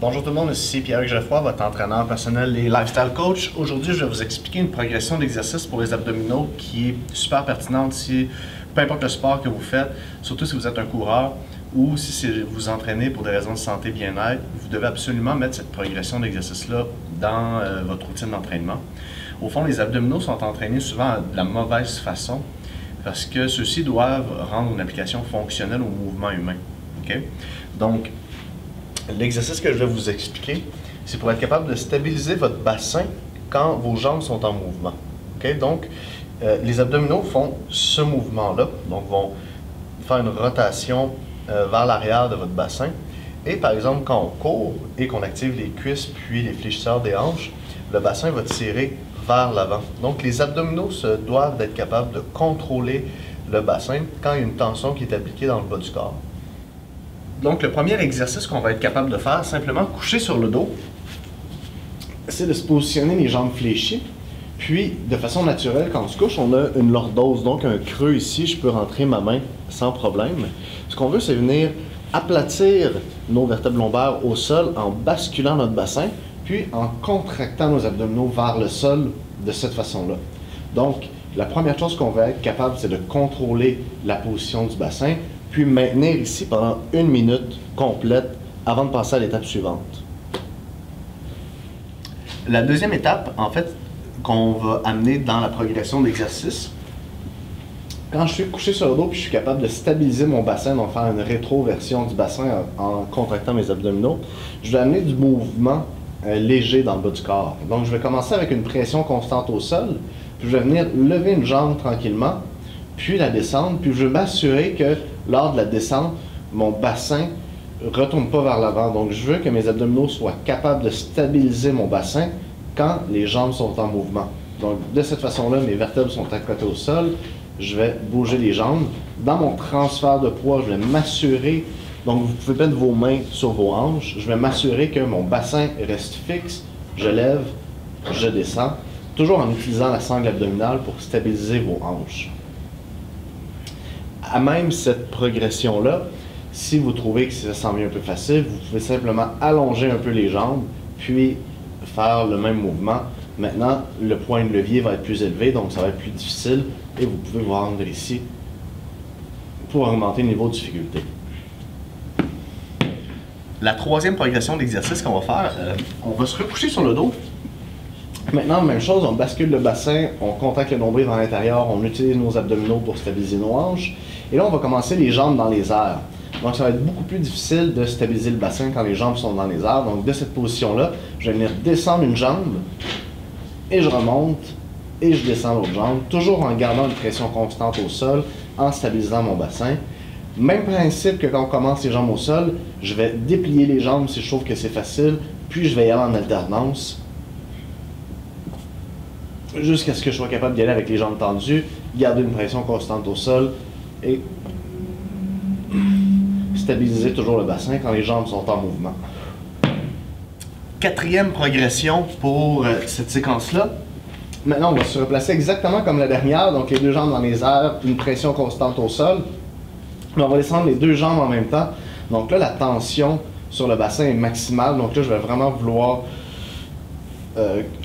Bonjour tout le monde, ici Pierre Geoffroy, votre entraîneur personnel et lifestyle coach. Aujourd'hui, je vais vous expliquer une progression d'exercice pour les abdominaux qui est super pertinente si, peu importe le sport que vous faites, surtout si vous êtes un coureur ou si vous entraînez pour des raisons de santé bien-être, vous devez absolument mettre cette progression d'exercice-là dans votre routine d'entraînement. Au fond, les abdominaux sont entraînés souvent de la mauvaise façon parce que ceux-ci doivent rendre une application fonctionnelle au mouvement humain. Okay? Donc, l'exercice que je vais vous expliquer, c'est pour être capable de stabiliser votre bassin quand vos jambes sont en mouvement. Okay? Donc, les abdominaux font ce mouvement-là, donc vont faire une rotation vers l'arrière de votre bassin. Et par exemple, quand on court et qu'on active les cuisses puis les fléchisseurs des hanches, le bassin va tirer vers l'avant. Donc, les abdominaux se doivent d'être capables de contrôler le bassin quand il y a une tension qui est appliquée dans le bas du corps. Donc, le premier exercice qu'on va être capable de faire, simplement coucher sur le dos, c'est de se positionner les jambes fléchies. Puis, de façon naturelle, quand on se couche, on a une lordose, donc un creux ici. Je peux rentrer ma main sans problème. Ce qu'on veut, c'est venir aplatir nos vertèbres lombaires au sol en basculant notre bassin, puis en contractant nos abdominaux vers le sol de cette façon-là. Donc, la première chose qu'on va être capable, c'est de contrôler la position du bassin, puis maintenir ici pendant 1 minute complète avant de passer à l'étape suivante. La deuxième étape, en fait, qu'on va amener dans la progression d'exercice, quand je suis couché sur le dos puis je suis capable de stabiliser mon bassin, donc faire une rétroversion du bassin en contractant mes abdominaux, je vais amener du mouvement léger dans le bas du corps. Donc je vais commencer avec une pression constante au sol, puis je vais venir lever une jambe tranquillement, puis la descendre, puis je vais m'assurer que lors de la descente, mon bassin ne retourne pas vers l'avant. Donc je veux que mes abdominaux soient capables de stabiliser mon bassin quand les jambes sont en mouvement. Donc de cette façon-là, mes vertèbres sont accrotées au sol, je vais bouger les jambes. Dans mon transfert de poids, je vais m'assurer, donc vous pouvez mettre vos mains sur vos hanches, je vais m'assurer que mon bassin reste fixe, je lève, je descends, toujours en utilisant la sangle abdominale pour stabiliser vos hanches. À même cette progression-là, si vous trouvez que ça semble un peu facile, vous pouvez simplement allonger un peu les jambes, puis faire le même mouvement. Maintenant, le point de levier va être plus élevé, donc ça va être plus difficile, et vous pouvez vous rendre ici pour augmenter le niveau de difficulté. La troisième progression d'exercice qu'on va faire, on va se recoucher sur le dos. Maintenant, même chose, on bascule le bassin, on contracte le nombril vers l'intérieur, on utilise nos abdominaux pour stabiliser nos hanches. Et là, on va commencer les jambes dans les airs. Donc, ça va être beaucoup plus difficile de stabiliser le bassin quand les jambes sont dans les airs. Donc, de cette position-là, je vais venir descendre une jambe, et je remonte, et je descends l'autre jambe, toujours en gardant une pression constante au sol, en stabilisant mon bassin. Même principe que quand on commence les jambes au sol, je vais déplier les jambes si je trouve que c'est facile, puis je vais y aller en alternance, jusqu'à ce que je sois capable d'y aller avec les jambes tendues, garder une pression constante au sol, et stabiliser toujours le bassin quand les jambes sont en mouvement. Quatrième progression pour cette séquence-là. Maintenant, on va se replacer exactement comme la dernière, donc les deux jambes dans les airs, une pression constante au sol. Mais on va descendre les deux jambes en même temps. Donc là, la tension sur le bassin est maximale, donc là, je vais vraiment vouloir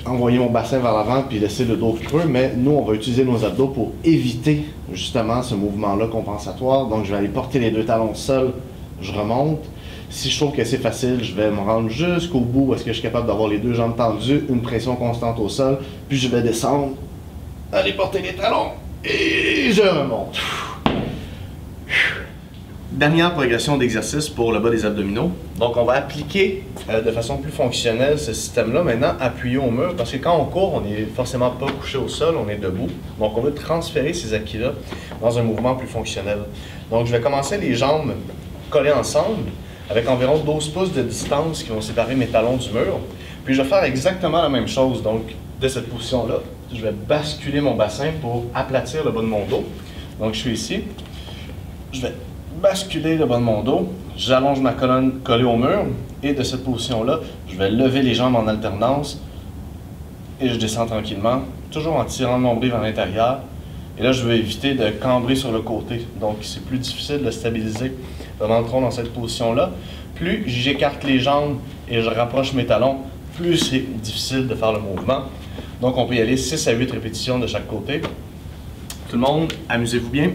envoyer mon bassin vers l'avant puis laisser le dos creux, mais nous, on va utiliser nos abdos pour éviter justement ce mouvement-là compensatoire. Donc, je vais aller porter les deux talons au sol, je remonte. Si je trouve que c'est facile, je vais me rendre jusqu'au bout où est-ce que je suis capable d'avoir les deux jambes tendues, une pression constante au sol, puis je vais descendre, aller porter les talons, et je remonte. Dernière progression d'exercice pour le bas des abdominaux. Donc, on va appliquer de façon plus fonctionnelle ce système-là, maintenant appuyé au mur, parce que quand on court, on n'est forcément pas couché au sol, on est debout. Donc, on veut transférer ces acquis-là dans un mouvement plus fonctionnel. Donc, je vais commencer les jambes collées ensemble, avec environ 12 pouces de distance qui vont séparer mes talons du mur. Puis, je vais faire exactement la même chose. Donc, de cette position-là, je vais basculer mon bassin pour aplatir le bas de mon dos. Donc, je suis ici. Je vais basculer le bas de mon dos, j'allonge ma colonne collée au mur et de cette position-là, je vais lever les jambes en alternance et je descends tranquillement, toujours en tirant le nombril vers l'intérieur. Et là, je veux éviter de cambrer sur le côté, donc c'est plus difficile de stabiliser le menton dans cette position-là. plus j'écarte les jambes et je rapproche mes talons, plus c'est difficile de faire le mouvement. Donc on peut y aller 6 à 8 répétitions de chaque côté. Tout le monde, amusez-vous bien.